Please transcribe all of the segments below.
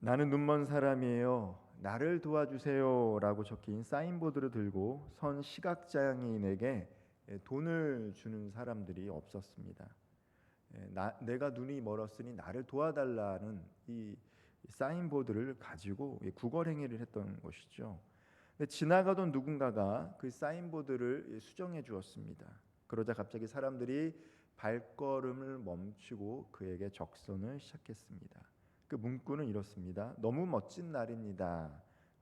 나는 눈먼 사람이에요. 나를 도와주세요. 라고 적힌 사인보드를 들고 선 시각장애인에게 돈을 주는 사람들이 없었습니다. 내가 눈이 멀었으니 나를 도와달라는 이 사인보드를 가지고 구걸 행위를 했던 것이죠. 근데 지나가던 누군가가 그 사인보드를 수정해 주었습니다. 그러자 갑자기 사람들이 발걸음을 멈추고 그에게 적선을 시작했습니다. 그 문구는 이렇습니다. 너무 멋진 날입니다.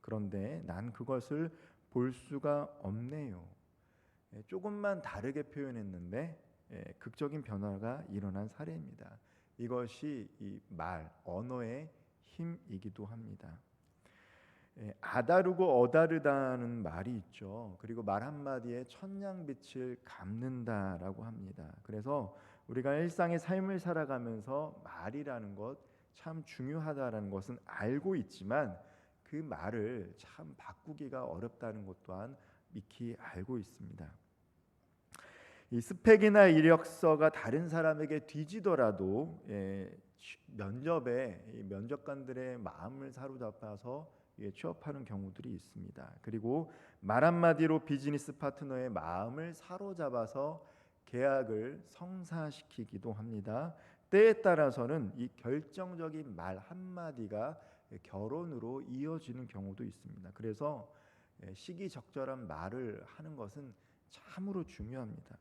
그런데 난 그것을 볼 수가 없네요. 조금만 다르게 표현했는데 극적인 변화가 일어난 사례입니다. 이것이 이 언어의 힘이기도 합니다. 아다르고 어다르다는 말이 있죠. 그리고 말 한마디에 천냥빛을 갚는다라고 합니다. 그래서 우리가 일상의 삶을 살아가면서 말이라는 것 참 중요하다라는 것은 알고 있지만 그 말을 참 바꾸기가 어렵다는 것 또한 익히 알고 있습니다. 이 스펙이나 이력서가 다른 사람에게 뒤지더라도 면접에 면접관들의 마음을 사로잡아서 취업하는 경우들이 있습니다. 그리고 말 한마디로 비즈니스 파트너의 마음을 사로잡아서 계약을 성사시키기도 합니다. 때에 따라서는 이 결정적인 말 한마디가 결혼으로 이어지는 경우도 있습니다. 그래서 시기적절한 말을 하는 것은 참으로 중요합니다.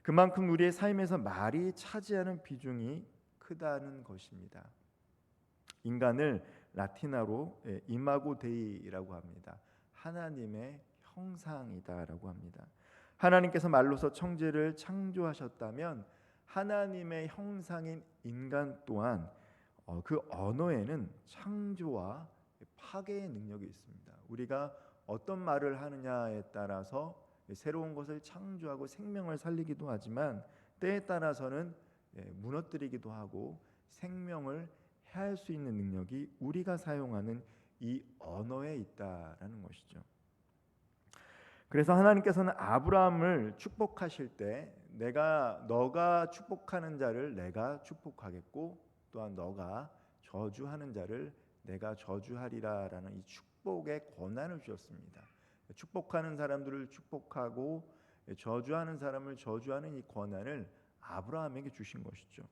그만큼 우리의 삶에서 말이 차지하는 비중이 크다는 것입니다. 인간을 라틴어로 이마고 데이라고 합니다. 하나님의 형상이다라고 합니다. 하나님께서 말로서 천지를 창조하셨다면 하나님의 형상인 인간 또한 그 언어에는 창조와 파괴의 능력이 있습니다. 우리가 어떤 말을 하느냐에 따라서 새로운 것을 창조하고 생명을 살리기도 하지만 때에 따라서는 무너뜨리기도 하고 생명을 해할 수 있는 능력이 우리가 사용하는 이 언어에 있다라는 것이죠. 그래서 하나님께서는 아브라함을 축복하실 때 너가 축복하는 자를 내가 축복하겠고 또한 너가 저주하는 자를 내가 저주하리라라는 이 축복의 권한을 주셨습니다. 축복하는 사람들을 축복하고 저주하는 사람을 저주하는 이 권한을 아브라함에게 주신 것이죠.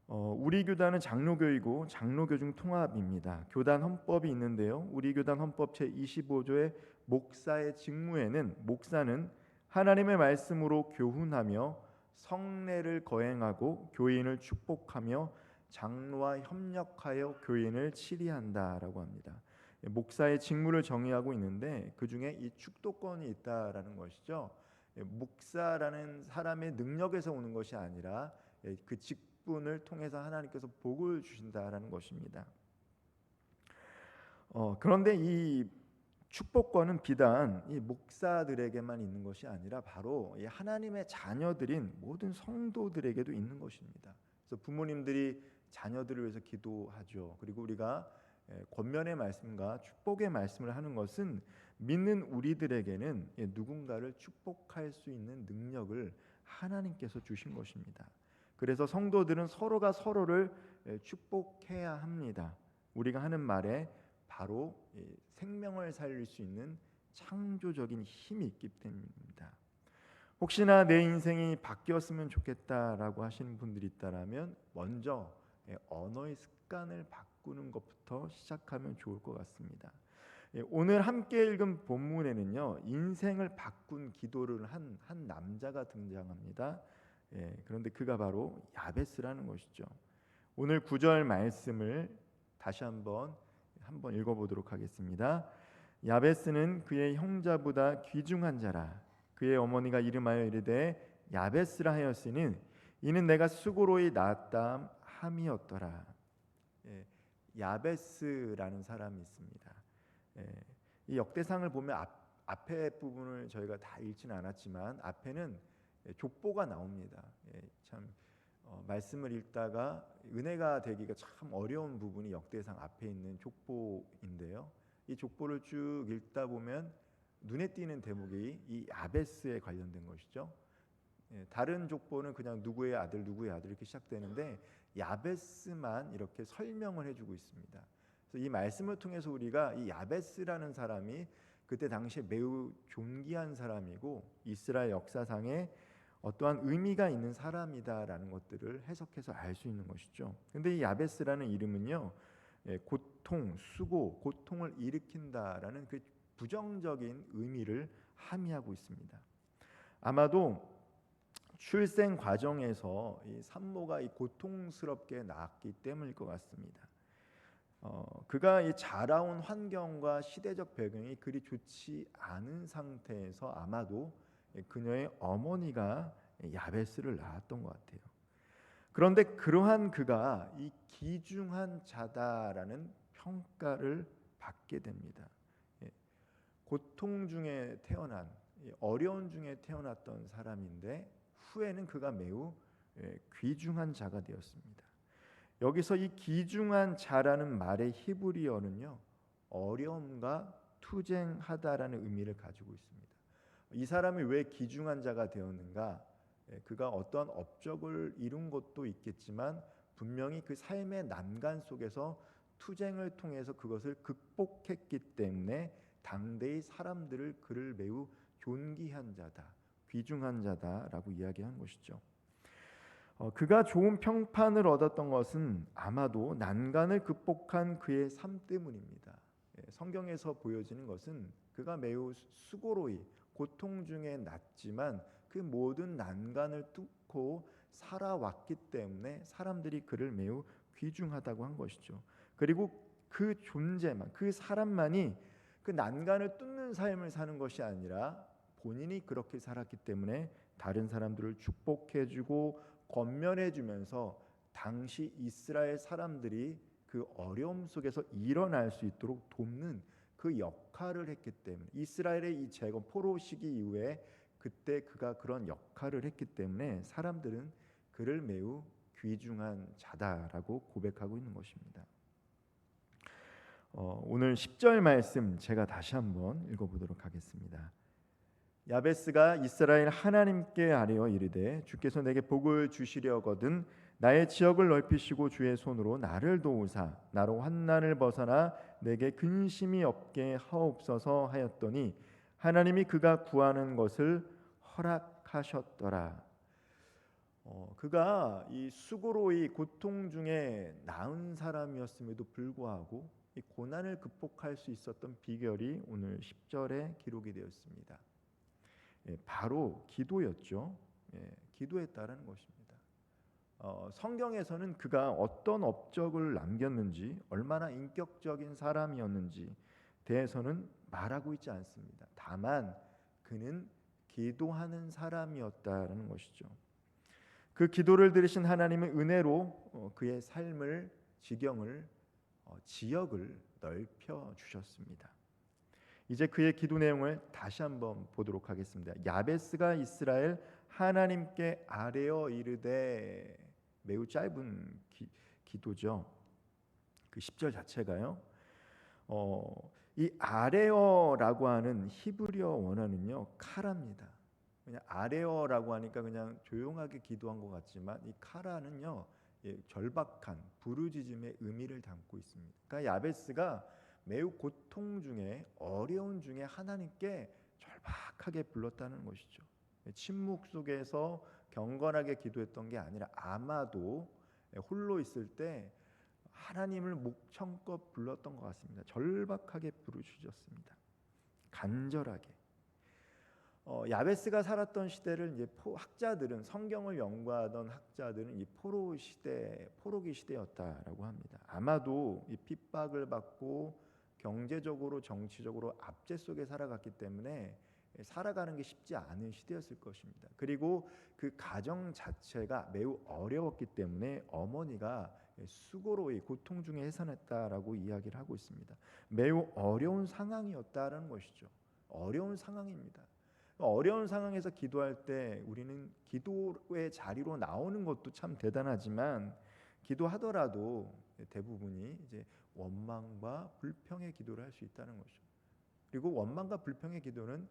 우리 교단은 장로교이고 장로교중 통합입니다. 교단 헌법이 있는데요. 우리 교단 헌법 제25조의 목사의 직무에는 목사는 하나님의 말씀으로 교훈하며 성례를 거행하고 교인을 축복하며 장로와 협력하여 교인을 치리한다라고 합니다. 목사의 직무를 정의하고 있는데 그 중에 이 축도권이 있다라는 것이죠. 목사라는 사람의 능력에서 오는 것이 아니라 그 직분을 통해서 하나님께서 복을 주신다라는 것입니다. 그런데 이 축복권은 비단 이 목사들에게만 있는 것이 아니라 바로 이 하나님의 자녀들인 모든 성도들에게도 있는 것입니다. 그래서 부모님들이 자녀들을 위해서 기도하죠. 그리고 우리가 권면의 말씀과 축복의 말씀을 하는 것은 믿는 우리들에게는 누군가를 축복할 수 있는 능력을 하나님께서 주신 것입니다. 그래서 성도들은 서로가 서로를 축복해야 합니다. 우리가 하는 말에 바로 생명을 살릴 수 있는 창조적인 힘이 있기 때문입니다. 혹시나 내 인생이 바뀌었으면 좋겠다라고 하시는 분들이 있다라면 먼저 언어의 습관을 바꾸는 것부터 시작하면 좋을 것 같습니다. 오늘 함께 읽은 본문에는요, 인생을 바꾼 기도를 한 남자가 등장합니다. 그런데 그가 바로 야베스라는 것이죠. 오늘 9절 말씀을 다시 한번 읽어보도록 하겠습니다. 야베스는 그의 형제보다 귀중한 자라. 그의 어머니가 이름하여 이르되 야베스라 하였으니 이는 내가 수고로이 낳았다 함이었더라. 야베스라는 사람이 있습니다. 이 역대상을 보면 앞에 부분을 저희가 다 읽지는 않았지만 앞에는 족보가 나옵니다. 참 말씀을 읽다가 은혜가 되기가 참 어려운 부분이 역대상 앞에 있는 족보인데요. 이 족보를 쭉 읽다 보면 눈에 띄는 대목이 이 야베스에 관련된 것이죠. 다른 족보는 그냥 누구의 아들 이렇게 시작되는데 야베스만 이렇게 설명을 해주고 있습니다. 그래서 이 말씀을 통해서 우리가 이 야베스라는 사람이 그때 당시에 매우 존귀한 사람이고 이스라엘 역사상에 어떠한 의미가 있는 사람이다라는 것들을 해석해서 알 수 있는 것이죠. 근데 이 야베스라는 이름은요, 고통, 수고, 고통을 일으킨다라는 그 부정적인 의미를 함의하고 있습니다. 아마도 출생 과정에서 이 산모가 이 고통스럽게 낳았기 때문일 것 같습니다. 그가 이 자라온 환경과 시대적 배경이 그리 좋지 않은 상태에서 아마도 그녀의 어머니가 야베스를 낳았던 것 같아요. 그런데 그러한 그가 이 기중한 자다라는 평가를 받게 됩니다. 고통 중에 태어난, 어려운 중에 태어났던 사람인데 후에는 그가 매우 귀중한 자가 되었습니다. 여기서 이 귀중한 자라는 말의 히브리어는요, 어려움과 투쟁하다라는 의미를 가지고 있습니다. 이 사람이 왜 귀중한 자가 되었는가? 그가 어떤 업적을 이룬 것도 있겠지만 분명히 그 삶의 난간 속에서 투쟁을 통해서 그것을 극복했기 때문에 당대의 사람들을 그를 매우 존귀한 자다, 귀중한 자다라고 이야기한 것이죠. 그가 좋은 평판을 얻었던 것은 아마도 난간을 극복한 그의 삶 때문입니다. 성경에서 보여지는 것은 그가 매우 수고로이 고통 중에 났지만 그 모든 난간을 뚫고 살아왔기 때문에 사람들이 그를 매우 귀중하다고 한 것이죠. 그리고 그 존재만, 그 사람만이 그 난간을 뚫는 삶을 사는 것이 아니라 본인이 그렇게 살았기 때문에 다른 사람들을 축복해주고 권면해주면서 당시 이스라엘 사람들이 그 어려움 속에서 일어날 수 있도록 돕는 그 역할을 했기 때문에 이스라엘의 이 재건 포로 시기 이후에 그때 그가 그런 역할을 했기 때문에 사람들은 그를 매우 귀중한 자다라고 고백하고 있는 것입니다. 오늘 10절 말씀 제가 다시 한번 읽어보도록 하겠습니다. 야베스가 이스라엘 하나님께 아뢰어 이르되 주께서 내게 복을 주시려거든 나의 지역을 넓히시고 주의 손으로 나를 도우사 나로 환난을 벗어나 내게 근심이 없게 하옵소서 하였더니 하나님이 그가 구하는 것을 허락하셨더라. 그가 이 수고로이 고통 중에 나은 사람이었음에도 불구하고 이 고난을 극복할 수 있었던 비결이 오늘 10절에 기록이 되었습니다. 바로 기도였죠. 기도했다라는 것입니다. 성경에서는 그가 어떤 업적을 남겼는지, 얼마나 인격적인 사람이었는지 대해서는 말하고 있지 않습니다. 다만 그는 기도하는 사람이었다라는 것이죠. 그 기도를 들으신 하나님은 은혜로 그의 삶을, 지경을, 지역을 넓혀 주셨습니다. 이제 그의 기도 내용을 다시 한번 보도록 하겠습니다. 야베스가 이스라엘 하나님께 아뢰어 이르되, 매우 짧은 기도죠. 그 10절 자체가요. 이 아뢰어라고 하는 히브리어 원어는요, 카라입니다. 그냥 아뢰어라고 하니까 그냥 조용하게 기도한 것 같지만 이 카라는요, 절박한 부르짖음의 의미를 담고 있습니다. 그러니까 야베스가 매우 고통 중에 어려운 중에 하나님께 절박하게 불렀다는 것이죠. 침묵 속에서 경건하게 기도했던 게 아니라 아마도 홀로 있을 때 하나님을 목청껏 불렀던 것 같습니다. 절박하게 부르짖었습니다. 간절하게. 야베스가 살았던 시대를 이제 학자들은, 성경을 연구하던 학자들은 이 포로기 시대였다라고 합니다. 아마도 이 핍박을 받고 경제적으로 정치적으로 압제 속에 살아갔기 때문에 살아가는 게 쉽지 않은 시대였을 것입니다. 그리고 그 가정 자체가 매우 어려웠기 때문에 어머니가 수고로이 고통 중에 해산했다라고 이야기를 하고 있습니다. 매우 어려운 상황이었다라는 것이죠. 어려운 상황입니다. 어려운 상황에서 기도할 때 우리는 기도의 자리로 나오는 것도 참 대단하지만 기도하더라도 대부분이 이제 원망과 불평의 기도를 할 수 있다는 것이죠. 그리고 원망과 불평의 기도는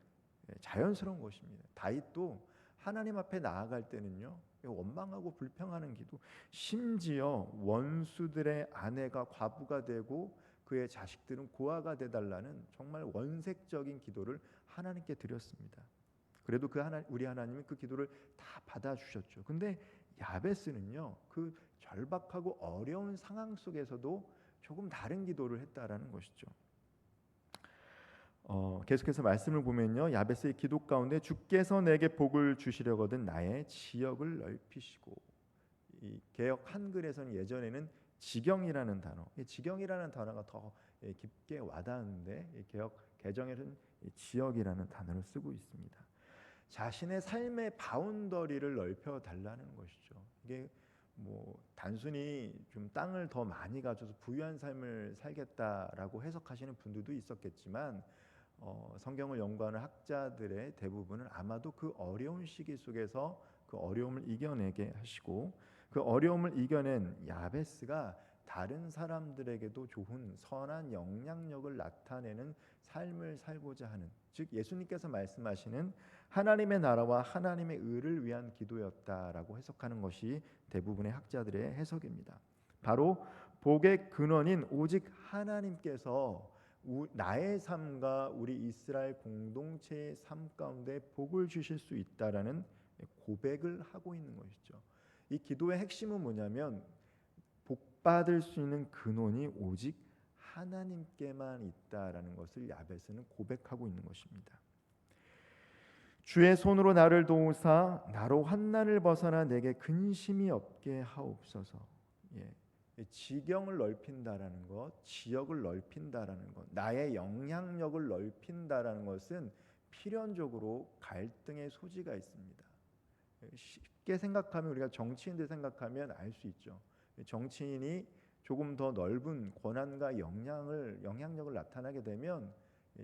자연스러운 것입니다. 다윗도 하나님 앞에 나아갈 때는요, 원망하고 불평하는 기도, 심지어 원수들의 아내가 과부가 되고 그의 자식들은 고아가 되달라는 정말 원색적인 기도를 하나님께 드렸습니다. 그래도 우리 하나님이 그 기도를 다 받아주셨죠. 근데 야베스는요, 그 절박하고 어려운 상황 속에서도 조금 다른 기도를 했다라는 것이죠. 계속해서 말씀을 보면요, 야베스의 기도 가운데 주께서 내게 복을 주시려거든 나의 지역을 넓히시고, 이 개역 한글에서는 예전에는 지경이라는 단어, 이 지경이라는 단어가 더 깊게 와닿는데 이 개역 개정에서는 지역이라는 단어를 쓰고 있습니다. 자신의 삶의 바운더리를 넓혀 달라는 것이죠. 이게 뭐 단순히 좀 땅을 더 많이 가져서 부유한 삶을 살겠다라고 해석하시는 분들도 있었겠지만 성경을 연구하는 학자들의 대부분은 아마도 그 어려운 시기 속에서 그 어려움을 이겨내게 하시고, 그 어려움을 이겨낸 야베스가 다른 사람들에게도 좋은 선한 영향력을 나타내는 삶을 살고자 하는, 즉 예수님께서 말씀하시는 하나님의 나라와 하나님의 의를 위한 기도였다라고 해석하는 것이 대부분의 학자들의 해석입니다. 바로 복의 근원인 오직 하나님께서 나의 삶과 우리 이스라엘 공동체의 삶 가운데 복을 주실 수 있다라는 고백을 하고 있는 것이죠. 이 기도의 핵심은 뭐냐면 복 받을 수 있는 근원이 오직 하나님께만 있다라는 것을 야베스는 고백하고 있는 것입니다. 주의 손으로 나를 도우사 나로 환난을 벗어나 내게 근심이 없게 하옵소서. 지경을 넓힌다라는 것, 지역을 넓힌다라는 것, 나의 영향력을 넓힌다라는 것은 필연적으로 갈등의 소지가 있습니다. 쉽게 생각하면, 우리가 정치인들 생각하면 알 수 있죠. 정치인이 조금 더 넓은 권한과 영향력을 나타나게 되면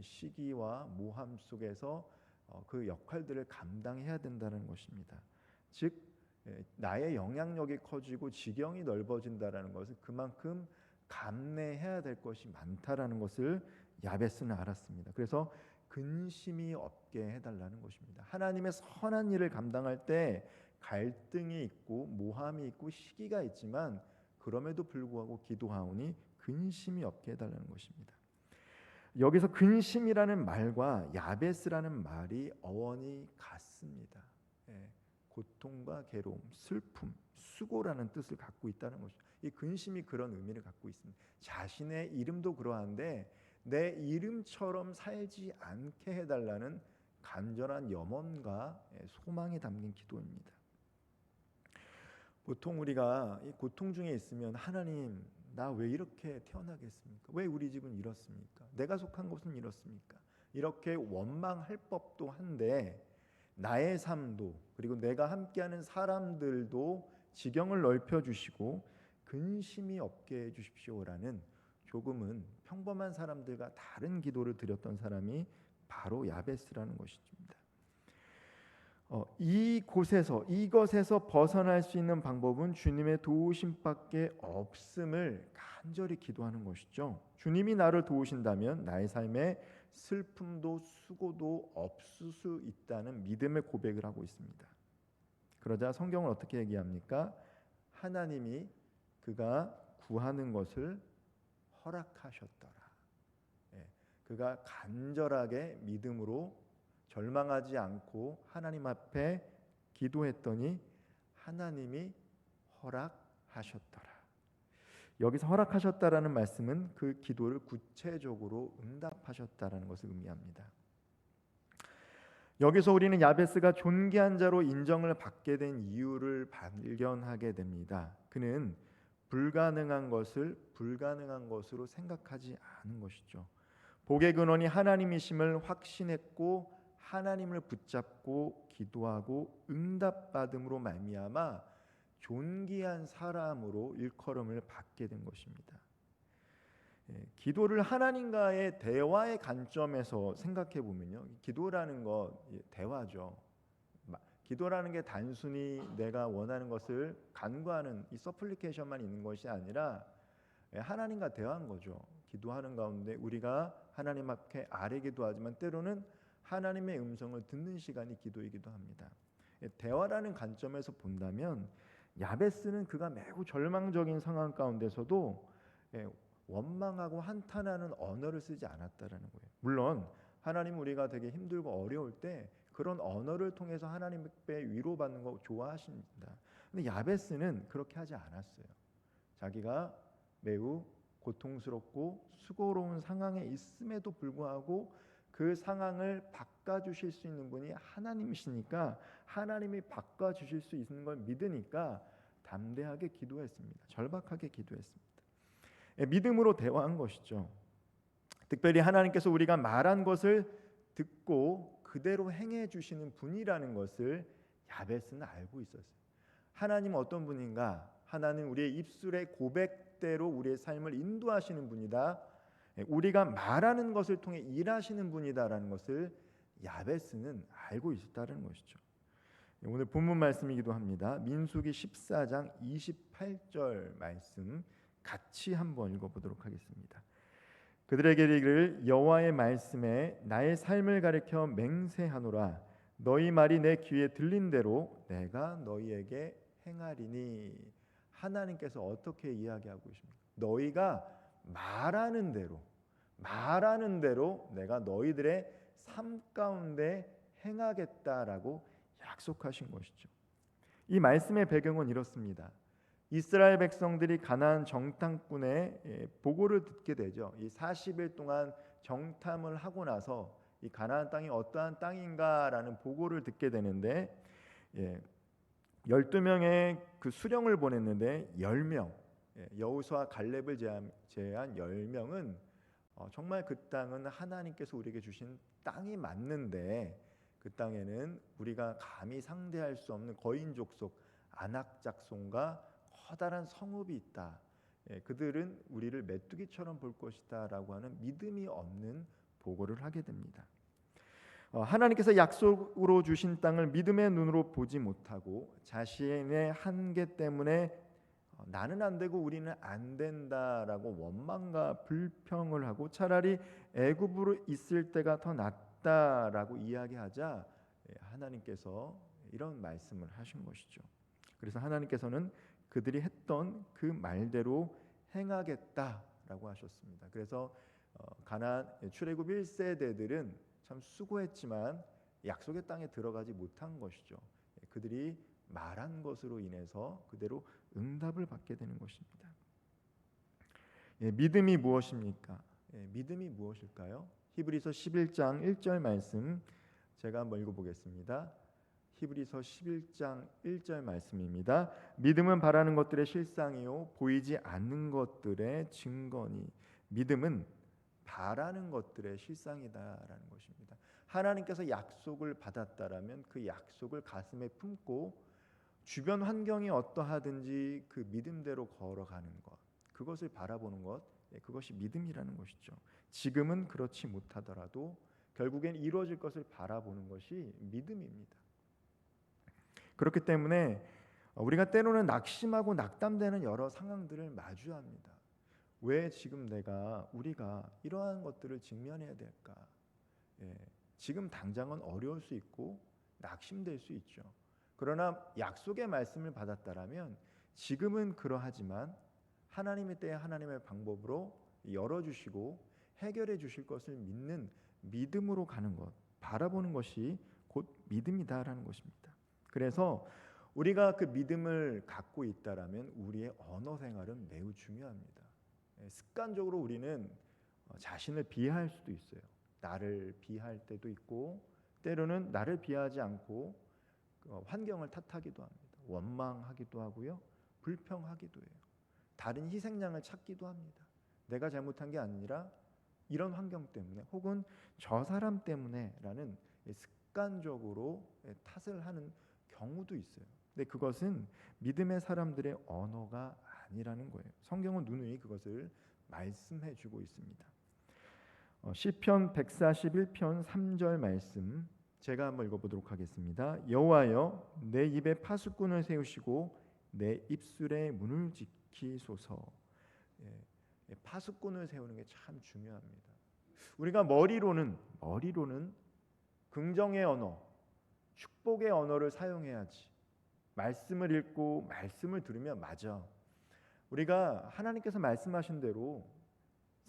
시기와 모함 속에서 그 역할들을 감당해야 된다는 것입니다. 즉 나의 영향력이 커지고 지경이 넓어진다라는 것은 그만큼 감내해야 될 것이 많다라는 것을 야베스는 알았습니다. 그래서 근심이 없게 해달라는 것입니다. 하나님의 선한 일을 감당할 때 갈등이 있고 모함이 있고 시기가 있지만 그럼에도 불구하고 기도하오니 근심이 없게 해달라는 것입니다. 여기서 근심이라는 말과 야베스라는 말이 어원이 같습니다. 고통과 괴로움, 슬픔, 수고라는 뜻을 갖고 있다는 것이죠. 이 근심이 그런 의미를 갖고 있습니다. 자신의 이름도 그러한데 내 이름처럼 살지 않게 해달라는 간절한 염원과 소망이 담긴 기도입니다. 보통 우리가 이 고통 중에 있으면 하나님, 나 왜 이렇게 태어나겠습니까? 왜 우리 집은 이렇습니까? 내가 속한 곳은 이렇습니까? 이렇게 원망할 법도 한데 나의 삶도 그리고 내가 함께하는 사람들도 지경을 넓혀주시고 근심이 없게 해주십시오라는 조금은 평범한 사람들과 다른 기도를 드렸던 사람이 바로 야베스라는 것입니다. 이것에서 벗어날 수 있는 방법은 주님의 도우심밖에 없음을 간절히 기도하는 것이죠. 주님이 나를 도우신다면 나의 삶에 슬픔도 수고도 없을 수 있다는 믿음의 고백을 하고 있습니다. 그러자 성경은 어떻게 얘기합니까? 하나님이 그가 구하는 것을 허락하셨더라. 그가 간절하게 믿음으로 절망하지 않고 하나님 앞에 기도했더니 하나님이 허락하셨더라. 여기서 허락하셨다라는 말씀은 그 기도를 구체적으로 응답하셨다라는 것을 의미합니다. 여기서 우리는 야베스가 존귀한 자로 인정을 받게 된 이유를 발견하게 됩니다. 그는 불가능한 것을 불가능한 것으로 생각하지 않은 것이죠. 복의 근원이 하나님이심을 확신했고 하나님을 붙잡고 기도하고 응답받음으로 말미암아 존귀한 사람으로 일컬음을 받게 된 것입니다. 기도를 하나님과의 대화의 관점에서 생각해 보면요, 기도라는 것 대화죠. 기도라는 게 단순히 내가 원하는 것을 간구하는 이 서플리케이션만 있는 것이 아니라 하나님과 대화한 거죠. 기도하는 가운데 우리가 하나님 앞에 아뢰기도 하지만 때로는 하나님의 음성을 듣는 시간이 기도이기도 합니다. 대화라는 관점에서 본다면 야베스는 그가 매우 절망적인 상황 가운데서도 원망하고 한탄하는 언어를 쓰지 않았다라는 거예요. 물론 하나님은 우리가 되게 힘들고 어려울 때 그런 언어를 통해서 하나님께 위로받는 거 좋아하십니다. 근데 야베스는 그렇게 하지 않았어요. 자기가 매우 고통스럽고 수고로운 상황에 있음에도 불구하고 그 상황을 바꿔주실 수 있는 분이 하나님이시니까, 하나님이 바꿔주실 수 있는 걸 믿으니까 담대하게 기도했습니다. 절박하게 기도했습니다. 믿음으로 대화한 것이죠. 특별히 하나님께서 우리가 말한 것을 듣고 그대로 행해 주시는 분이라는 것을 야베스는 알고 있었어요. 하나님은 어떤 분인가? 하나님 우리의 입술의 고백대로 우리의 삶을 인도하시는 분이다. 우리가 말하는 것을 통해 일하시는 분이다라는 것을 야베스는 알고 있었다는 것이죠. 오늘 본문 말씀이기도 합니다. 민수기 14장 28절 말씀 같이 한번 읽어보도록 하겠습니다. 그들에게 이르기를 여호와의 말씀에 나의 삶을 가리켜 맹세하노라. 너희 말이 내 귀에 들린 대로 내가 너희에게 행하리니. 하나님께서 어떻게 이야기하고 계십니까? 너희가 말하는 대로 내가 너희들의 삶 가운데 행하겠다라고 약속하신 것이죠. 이 말씀의 배경은 이렇습니다. 이스라엘 백성들이 가나안 정탐꾼의 보고를 듣게 되죠. 이 40일 동안 정탐을 하고 나서 이 가나안 땅이 어떠한 땅인가라는 보고를 듣게 되는데 12명의 그 수령을 보냈는데 10명, 여호수아 갈렙을 제한 10명은 정말 그 땅은 하나님께서 우리에게 주신 땅이 맞는데 그 땅에는 우리가 감히 상대할 수 없는 거인 족속 아낙 작손과 커다란 성읍이 있다. 그들은 우리를 메뚜기처럼 볼 것이다라고 하는 믿음이 없는 보고를 하게 됩니다. 하나님께서 약속으로 주신 땅을 믿음의 눈으로 보지 못하고 자신의 한계 때문에 나는 안 되고 우리는 안 된다라고 원망과 불평을 하고 차라리 애굽으로 있을 때가 더 낫다라고 이야기하자 하나님께서 이런 말씀을 하신 것이죠. 그래서 하나님께서는 그들이 했던 그 말대로 행하겠다라고 하셨습니다. 그래서 가나안 출애굽 1세대들은 참 수고했지만 약속의 땅에 들어가지 못한 것이죠. 그들이 말한 것으로 인해서 그대로 응답을 받게 되는 것입니다. 믿음이 무엇입니까? 믿음이 무엇일까요? 히브리서 11장 1절 말씀 제가 한번 읽어보겠습니다. 히브리서 11장 1절 말씀입니다. 믿음은 바라는 것들의 실상이요 보이지 않는 것들의 증거니. 믿음은 바라는 것들의 실상이다라는 것입니다. 하나님께서 약속을 받았다라면 그 약속을 가슴에 품고 주변 환경이 어떠하든지 그 믿음대로 걸어가는 것, 그것을 바라보는 것, 그것이 믿음이라는 것이죠. 지금은 그렇지 못하더라도 결국엔 이루어질 것을 바라보는 것이 믿음입니다. 그렇기 때문에 우리가 때로는 낙심하고 낙담되는 여러 상황들을 마주합니다. 왜 지금 우리가 이러한 것들을 직면해야 될까? 지금 당장은 어려울 수 있고 낙심될 수 있죠. 그러나 약속의 말씀을 받았다라면 지금은 그러하지만 하나님의 때에 하나님의 방법으로 열어주시고 해결해 주실 것을 믿는 믿음으로 가는 것, 바라보는 것이 곧 믿음이다라는 것입니다. 그래서 우리가 그 믿음을 갖고 있다라면 우리의 언어 생활은 매우 중요합니다. 습관적으로 우리는 자신을 비하할 수도 있어요. 나를 비할 때도 있고 때로는 나를 비하지 않고 환경을 탓하기도 합니다. 원망하기도 하고요. 불평하기도 해요. 다른 희생양을 찾기도 합니다. 내가 잘못한 게 아니라 이런 환경 때문에 혹은 저 사람 때문에라는 습관적으로 탓을 하는 경우도 있어요. 근데 그것은 믿음의 사람들의 언어가 아니라는 거예요. 성경은 누누이 그것을 말씀해 주고 있습니다. 시편 141편 3절 말씀 제가 한번 읽어보도록 하겠습니다. 여호와여 내 입에 파수꾼을 세우시고 내 입술의 문을 지키소서. 파수꾼을 세우는 게 참 중요합니다. 우리가 머리로는 긍정의 언어, 축복의 언어를 사용해야지. 말씀을 읽고 말씀을 들으면 맞아. 우리가 하나님께서 말씀하신 대로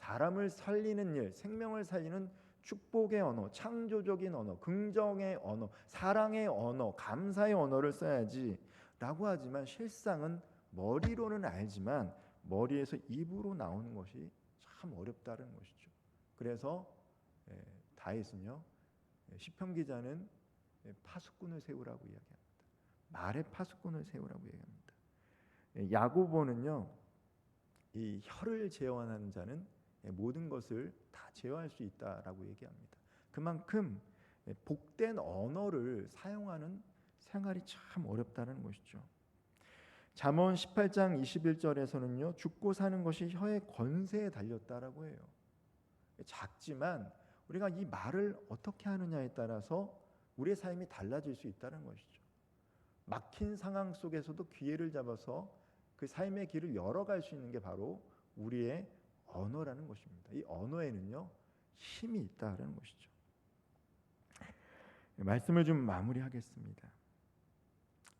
사람을 살리는 일, 생명을 살리는 축복의 언어, 창조적인 언어, 긍정의 언어, 사랑의 언어, 감사의 언어를 써야지 라고 하지만 실상은 머리로는 알지만 머리에서 입으로 나오는 것이 참 어렵다는 것이죠. 그래서 다윗은요, 시편 기자는 파수꾼을 세우라고 이야기합니다. 말의 파수꾼을 세우라고 얘기합니다. 야고보는요, 이 혀를 제어하는 자는 모든 것을 다 제어할 수 있다라고 얘기합니다. 그만큼 복된 언어를 사용하는 생활이 참 어렵다는 것이죠. 잠언 18장 21절에서는요, 죽고 사는 것이 혀의 권세에 달렸다라고 해요. 작지만 우리가 이 말을 어떻게 하느냐에 따라서 우리의 삶이 달라질 수 있다는 것이죠. 막힌 상황 속에서도 기회를 잡아서 그 삶의 길을 열어갈 수 있는 게 바로 우리의 언어라는 것입니다. 이 언어에는요, 힘이 있다는 것이죠. 말씀을 좀 마무리하겠습니다.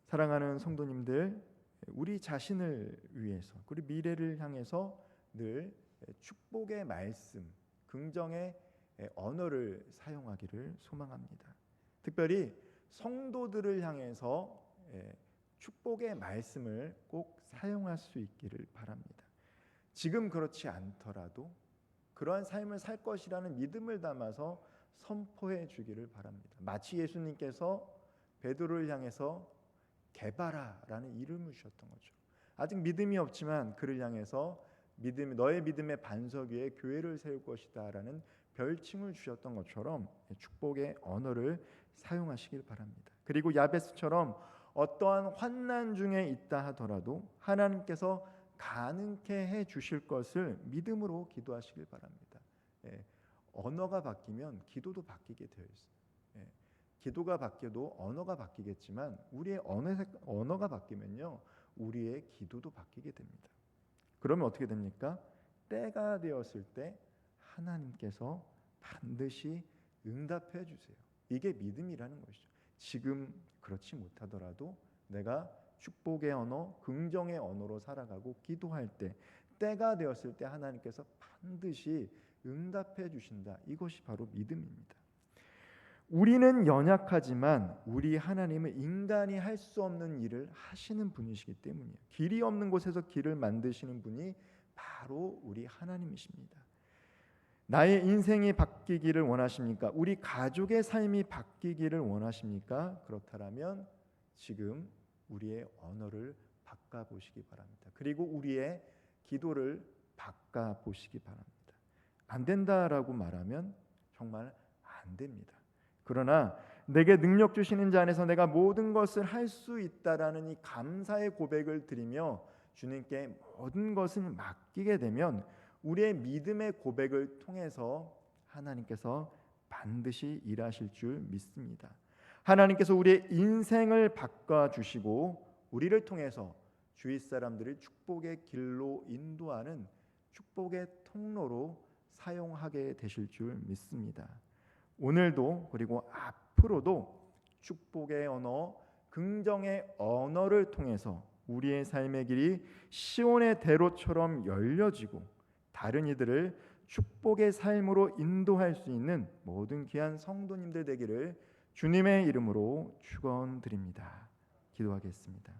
사랑하는 성도님들, 우리 자신을 위해서 그리고 미래를 향해서 늘 축복의 말씀, 긍정의 언어를 사용하기를 소망합니다. 특별히 성도들을 향해서 축복의 말씀을 꼭 사용할 수 있기를 바랍니다. 지금 그렇지 않더라도 그러한 삶을 살 것이라는 믿음을 담아서 선포해 주기를 바랍니다. 마치 예수님께서 베드로를 향해서 개바라라는 이름을 주셨던 거죠. 아직 믿음이 없지만 그를 향해서 너의 믿음의 반석 위에 교회를 세울 것이다라는 별칭을 주셨던 것처럼 축복의 언어를 사용하시길 바랍니다. 그리고 야베스처럼 어떠한 환난 중에 있다 하더라도 하나님께서 가능케 해 주실 것을 믿음으로 기도하시길 바랍니다. 언어가 바뀌면 기도도 바뀌게 되어 있어요. 기도가 바뀌어도 언어가 바뀌겠지만 우리의 언어가 바뀌면요, 우리의 기도도 바뀌게 됩니다. 그러면 어떻게 됩니까? 때가 되었을 때 하나님께서 반드시 응답해 주세요. 이게 믿음이라는 것이죠. 지금 그렇지 못하더라도 내가 축복의 언어, 긍정의 언어로 살아가고 기도할 때, 때가 되었을 때 하나님께서 반드시 응답해 주신다. 이것이 바로 믿음입니다. 우리는 연약하지만 우리 하나님은 인간이 할 수 없는 일을 하시는 분이시기 때문이에요. 길이 없는 곳에서 길을 만드시는 분이 바로 우리 하나님이십니다. 나의 인생이 바뀌기를 원하십니까? 우리 가족의 삶이 바뀌기를 원하십니까? 그렇다면 지금 우리의 언어를 바꿔보시기 바랍니다. 그리고 우리의 기도를 바꿔보시기 바랍니다. 안 된다라고 말하면 정말 안 됩니다. 그러나 내게 능력 주시는 자 안에서 내가 모든 것을 할 수 있다라는 이 감사의 고백을 드리며 주님께 모든 것을 맡기게 되면 우리의 믿음의 고백을 통해서 하나님께서 반드시 일하실 줄 믿습니다. 하나님께서 우리의 인생을 바꿔주시고 우리를 통해서 주위 사람들을 축복의 길로 인도하는 축복의 통로로 사용하게 되실 줄 믿습니다. 오늘도 그리고 앞으로도 축복의 언어, 긍정의 언어를 통해서 우리의 삶의 길이 시온의 대로처럼 열려지고 다른 이들을 축복의 삶으로 인도할 수 있는 모든 귀한 성도님들 되기를 주님의 이름으로 축원드립니다. 기도하겠습니다.